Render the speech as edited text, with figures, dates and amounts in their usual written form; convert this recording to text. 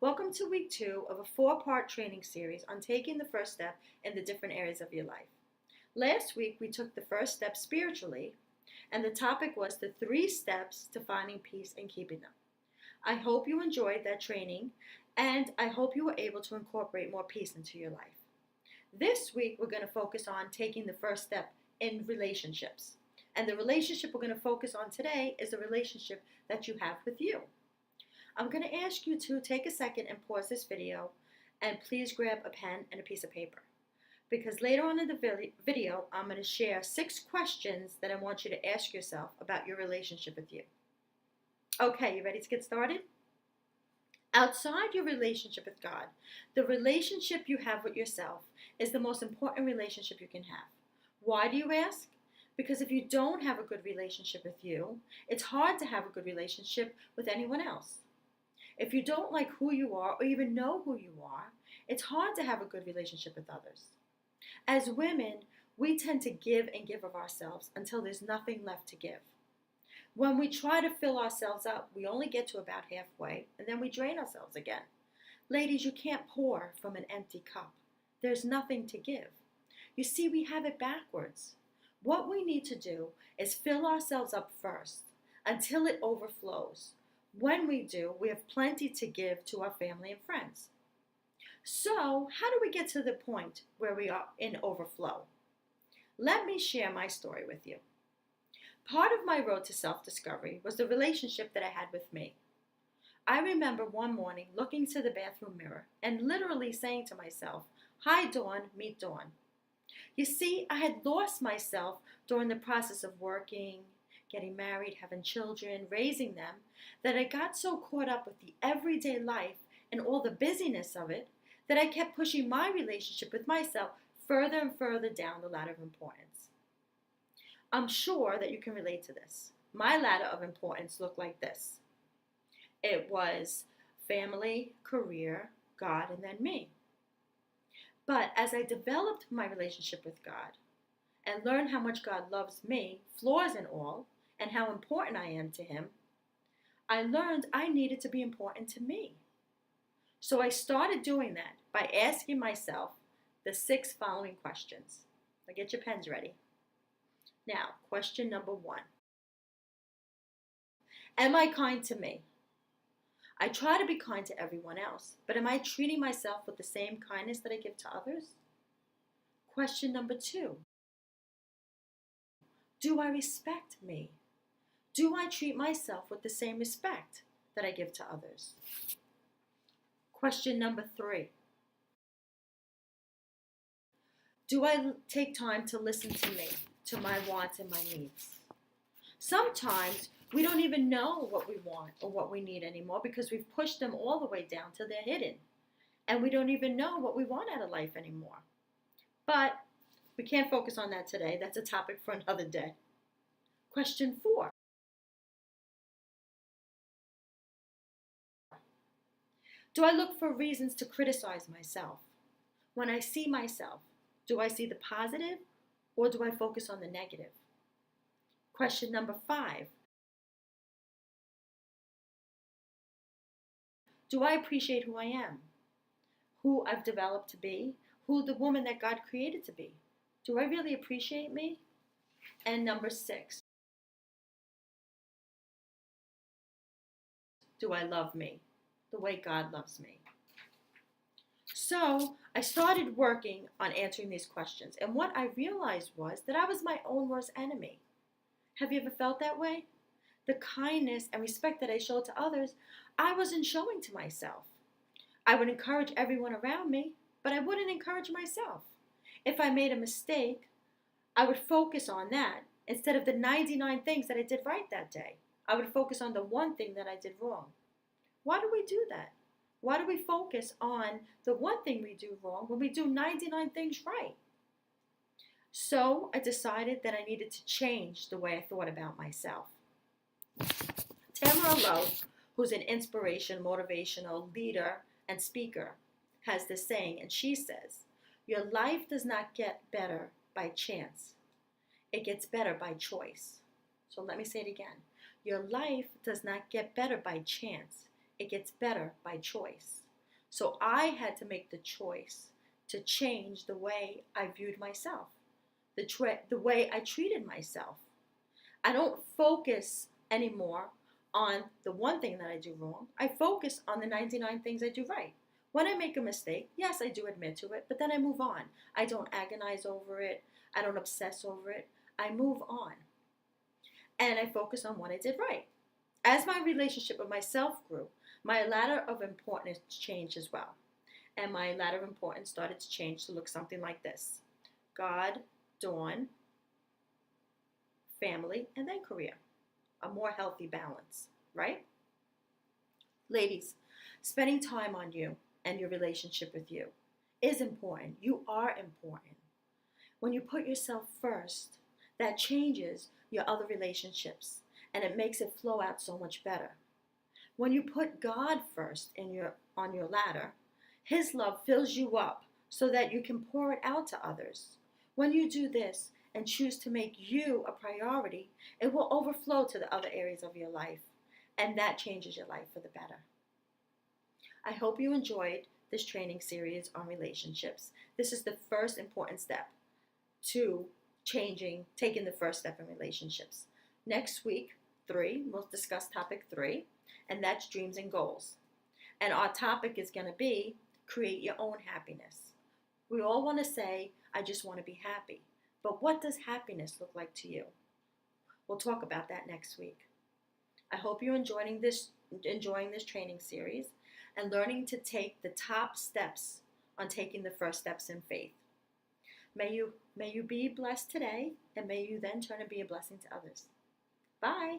Welcome to week 2 of a 4-part training series on taking the first step in the different areas of your life. Last week we took the first step spiritually, and the topic was the 3 steps to finding peace and keeping them. I hope you enjoyed that training, and I hope you were able to incorporate more peace into your life. This week we're going to focus on taking the first step in relationships. And the relationship we're going to focus on today is the relationship that you have with you. I'm going to ask you to take a second and pause this video, and please grab a pen and a piece of paper. Because later on in the video, I'm going to share 6 questions that I want you to ask yourself about your relationship with you. Okay, you ready to get started? Outside your relationship with God, the relationship you have with yourself is the most important relationship you can have. Why do you ask? Because if you don't have a good relationship with you, it's hard to have a good relationship with anyone else. If you don't like who you are or even know who you are, it's hard to have a good relationship with others. As women, we tend to give and give of ourselves until there's nothing left to give. When we try to fill ourselves up, we only get to about halfway, and then we drain ourselves again. Ladies, you can't pour from an empty cup. There's nothing to give. You see, we have it backwards. What we need to do is fill ourselves up first until it overflows. When we do, we have plenty to give to our family and friends. So, how do we get to the point where we are in overflow? Let me share my story with you. Part of my road to self-discovery was the relationship that I had with me. I remember one morning looking to the bathroom mirror and literally saying to myself, "Hi, Dawn, meet Dawn." You see, I had lost myself during the process of working, getting married, having children, raising them, that I got so caught up with the everyday life and all the busyness of it that I kept pushing my relationship with myself further and further down the ladder of importance. I'm sure that you can relate to this. My ladder of importance looked like this. It was family, career, God, and then me. But as I developed my relationship with God and learned how much God loves me, flaws and all, and how important I am to Him, I learned I needed to be important to me. So I started doing that by asking myself the 6 following questions. Now get your pens ready. Now, question number 1. Am I kind to me? I try to be kind to everyone else, but am I treating myself with the same kindness that I give to others? Question number 2. Do I respect me? Do I treat myself with the same respect that I give to others? Question number 3. Do I take time to listen to me, to my wants and my needs? Sometimes we don't even know what we want or what we need anymore because we've pushed them all the way down till they're hidden. And we don't even know what we want out of life anymore. But we can't focus on that today. That's a topic for another day. Question 4. Do I look for reasons to criticize myself? When I see myself, do I see the positive or do I focus on the negative? Question number 5. Do I appreciate who I am? Who I've developed to be? Who the woman that God created to be? Do I really appreciate me? And number 6. Do I love me the way God loves me? So I started working on answering these questions. And what I realized was that I was my own worst enemy. Have you ever felt that way? The kindness and respect that I showed to others, I wasn't showing to myself. I would encourage everyone around me, but I wouldn't encourage myself. If I made a mistake, I would focus on that instead of the 99 things that I did right that day. I would focus on the one thing that I did wrong. Why do we do that? Why do we focus on the one thing we do wrong when we do 99 things right? So I decided that I needed to change the way I thought about myself. Tamara Lowe, who's an inspiration, motivational leader and speaker, has this saying, and she says, "Your life does not get better by chance. It gets better by choice." So let me say it again. Your life does not get better by chance. It gets better by choice. So I had to make the choice to change the way I viewed myself, the way I treated myself. I don't focus anymore on the one thing that I do wrong. I focus on the 99 things I do right. When I make a mistake, yes, I do admit to it, but then I move on. I don't agonize over it. I don't obsess over it. I move on. And I focus on what I did right. As my relationship with myself grew, my ladder of importance changed as well. And my ladder of importance started to change to look something like this: God, Dawn, family, and then career. A more healthy balance, right? Ladies, spending time on you and your relationship with you is important. You are important. When you put yourself first, that changes your other relationships and it makes it flow out so much better. When you put God first on your ladder, his love fills you up so that you can pour it out to others. When you do this and choose to make you a priority, it will overflow to the other areas of your life, and that changes your life for the better. I hope you enjoyed this training series on relationships. This is the first important step to taking the first step in relationships. Next week, 3, we'll discuss topic 3, and that's dreams and goals. And our topic is going to be create your own happiness. We all want to say, I just want to be happy. But what does happiness look like to you? We'll talk about that next week. I hope you're enjoying this training series and learning to take the top steps on taking the first steps in faith. May you be blessed today, and may you then turn and be a blessing to others. Bye.